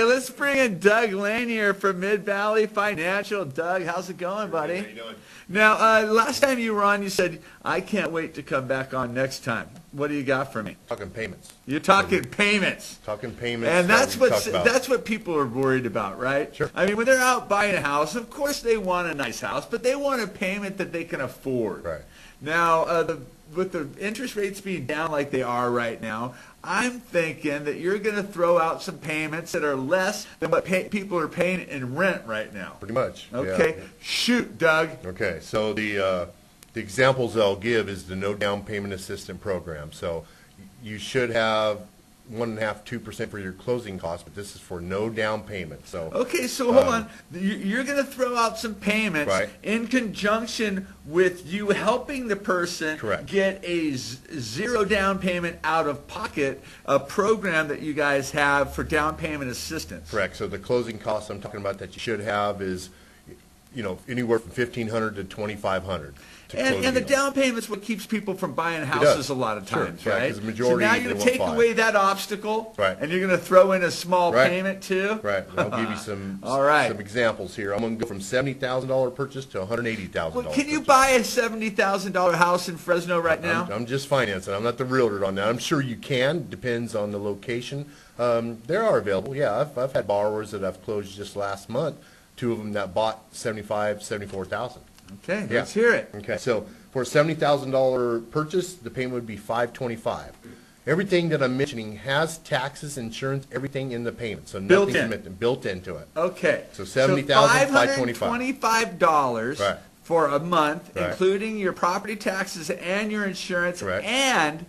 Let's bring in Doug Lanier from Mid-Valley Financial. Doug, how's it going, buddy? How you doing? Now, last time you were on, you said, I can't wait to come back on next time. What do you got for me? Talking payments. You're talking payments. Talking payments. And that's what people are worried about, right? Sure. I mean, when they're out buying a house, of course they want a nice house, but they want a payment that they can afford. Right. Now, with the interest rates being down like they are right now, I'm thinking that you're going to throw out some payments that are less than what people are paying in rent right now. Pretty much. Okay. Yeah. Shoot, Doug. Okay. So the examples I'll give is the no down payment assistance program. So you should have 1.5–2% for your closing costs, but this is for no down payment. So okay, so hold on. You're going to throw out some payments right. in conjunction with you helping the person Correct. get a zero down payment out of pocket, a program that you guys have for down payment assistance. Correct. So the closing costs I'm talking about that you should have is, anywhere from $1,500 to $2,500. And the down payment's what keeps people from buying houses a lot of times, sure. right? Yeah, 'cause the majority, so now you're going to take away that obstacle, right. and you're going to throw in a small payment too? Right. And I'll give you some examples here. I'm going to go from $70,000 purchase to $180,000. Well, can you buy a $70,000 house in Fresno right now? I'm just financing. I'm not the realtor on that. I'm sure you can. Depends on the location. There are available. Yeah, I've had borrowers that I've closed just last month. 2 of them that bought $74,000. Okay, let's hear it. Okay, so for a $70,000 purchase, the payment would be $525. Everything that I'm mentioning has taxes, insurance, everything in the payment. So nothing's built into it. Okay. So $70,000, $525 right. for a month, right. including your property taxes and your insurance, correct. And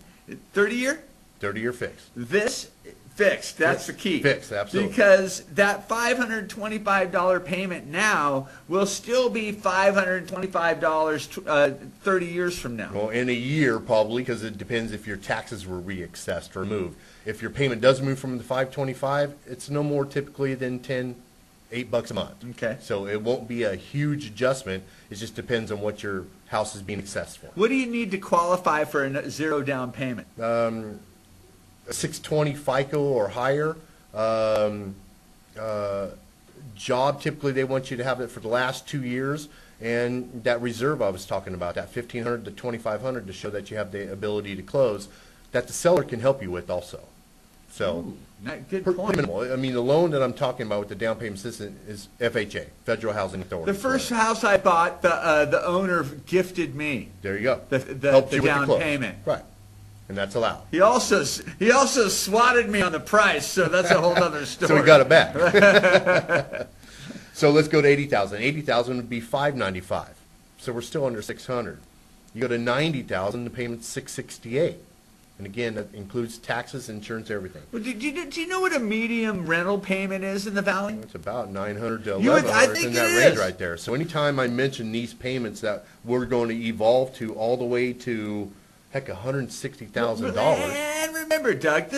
30-year? 30-year fixed. This fixed. That's the key. Fixed, absolutely. Because that $525 payment now will still be $525 30 years from now. Well, in a year probably, because it depends if your taxes were reassessed or moved. If your payment does move from the $525, it's no more typically than $8 a month. Okay. So it won't be a huge adjustment. It just depends on what your house is being assessed for. What do you need to qualify for a zero down payment? 620 FICO or higher. Job, typically they want you to have it for the last 2 years, and that reserve I was talking about, that $1,500 to $2,500 to show that you have the ability to close, that the seller can help you with also. So, good point. Minimal. I mean, the loan that I'm talking about with the down payment assistance is FHA, Federal Housing Authority. The first house I bought, the owner gifted me. There you go. The down payment. Right. And that's allowed. He also swatted me on the price, so that's a whole other story. So we got it back. So let's go to $80,000. $80,000 would be $595. So we're still under $600. You go to $90,000, the payment's $668. And again, that includes taxes, insurance, everything. Well, do you know what a medium rental payment is in the Valley? It's about $900 to $1,100 in that range right there. So anytime I mention these payments that we're going to evolve to all the way to heck, $160,000. And remember, Doug,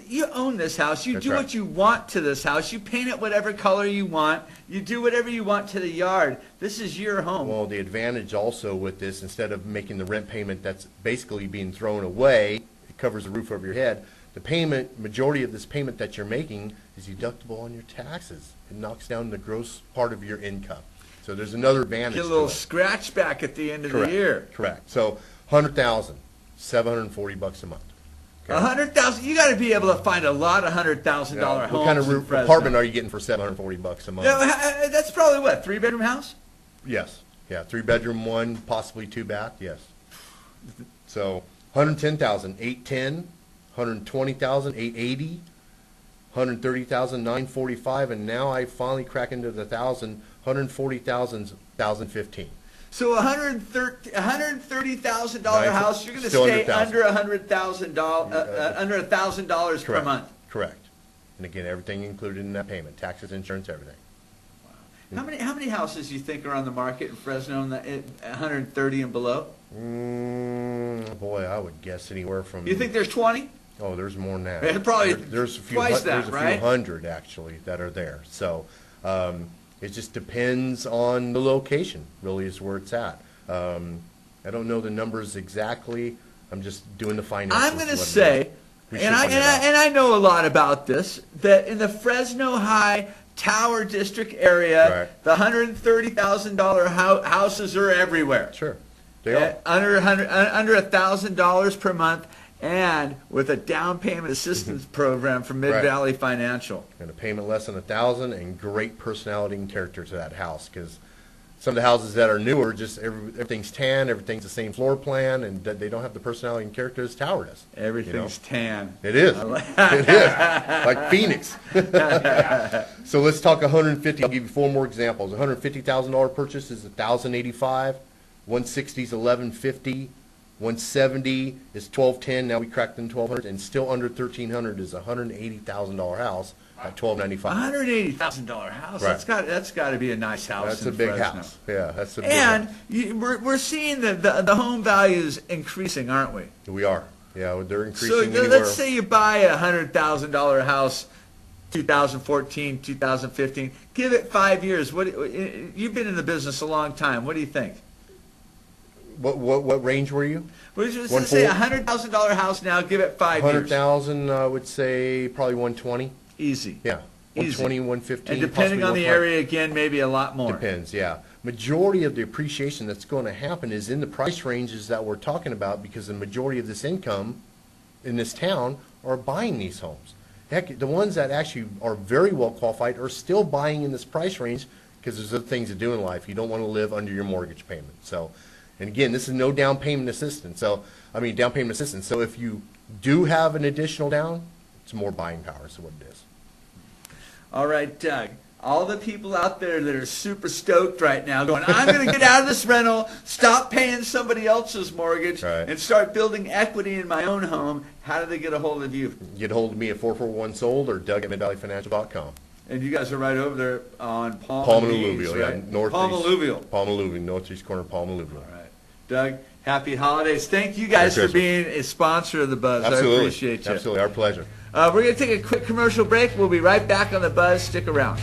you own this house. You do what you want to this house. You paint it whatever color you want. You do whatever you want to the yard. This is your home. Well, the advantage also with this, instead of making the rent payment that's basically being thrown away, it covers the roof over your head. The majority of this payment that you're making is deductible on your taxes. It knocks down the gross part of your income. So there's another advantage. Get a little scratch back at the end of the year. Correct. So $100,000. $740 a month. Okay. $100,000. You got to be able to find a lot of $100,000 homes. What kind of apartment are you getting for $740 a month? Yeah, that's probably what, 3-bedroom house? Yes. Yeah, 3-bedroom, 1, possibly 2-bath. Yes. So $110,000, $810, $120,000, $880, $130,000, $945, and now I finally crack into the $1,000, $140,000, $1,015. So $130,000 house, you're going to stay under $100,000 per month. Correct. And again, everything included in that payment: taxes, insurance, everything. Wow. How many houses do you think are on the market in Fresno at 130 and below? Boy, I would guess anywhere from. You think there's 20? Oh, there's more than that. Probably there's a few. Twice that, there's a right? few hundred actually that are there. So. It just depends on the location, really, is where it's at. I don't know the numbers exactly. I'm just doing the finances. I'm going to say We And should I, find and, that I, out. and I know a lot about this, that in the Fresno High Tower District area, Right. the $130,000 houses are everywhere. Sure, they are. Under $1,000 per month, and with a down payment assistance program from Mid Valley Financial. And a payment less than $1,000, and great personality and character to that house, because some of the houses that are newer, just everything's tan, everything's the same floor plan, and they don't have the personality and character as Tower does. Everything's tan. It is. It is. Like Phoenix. So let's talk 150. I'll give you 4 more examples. $150,000 purchase is $1,085. 160 is $1,150. 170 is $1,210. Now we cracked in $1,200, and still under $1,300 is a $180,000 house at $1,295. $180,000 house. Right. That's got to be a nice house. That's in a big Fresno. house. Yeah, that's a big And house. we're seeing the home values increasing, aren't we? We are. Yeah, they're increasing So anywhere. let's say you buy a $100,000 house, 2014, 2015. Give it 5 years. You've been in the business a long time. What do you think? What range were you? Let's say a $100,000 house now. Give it 5 years. 100,000, I would say probably 120. Easy. Yeah, 120, Easy. 115. And depending on the possibly area, again, maybe a lot more. Depends, yeah. Majority of the appreciation that's going to happen is in the price ranges that we're talking about, because the majority of this income in this town are buying these homes. Heck, the ones that actually are very well qualified are still buying in this price range, because there's other things to do in life. You don't want to live under your mortgage payment. So, and again, this is no down payment assistance. Down payment assistance. So if you do have an additional down, it's more buying power is what it is. All right, Doug. All the people out there that are super stoked right now going, I'm going to get out of this rental, stop paying somebody else's mortgage, Right. and start building equity in my own home. How do they get a hold of you? Get a hold of me at 441-SOLD or Doug at MidValleyFinancial.com. And you guys are right over there on Palm and East, Alluvial, right? yeah, northeast. Palm Alluvial. Palm Alluvial, northeast corner of Palm Alluvial. All right. Doug, happy holidays. Thank you guys Merry for being a sponsor of The Buzz. Absolutely. I appreciate you. Absolutely, our pleasure. We're going to take a quick commercial break. We'll be right back on The Buzz. Stick around.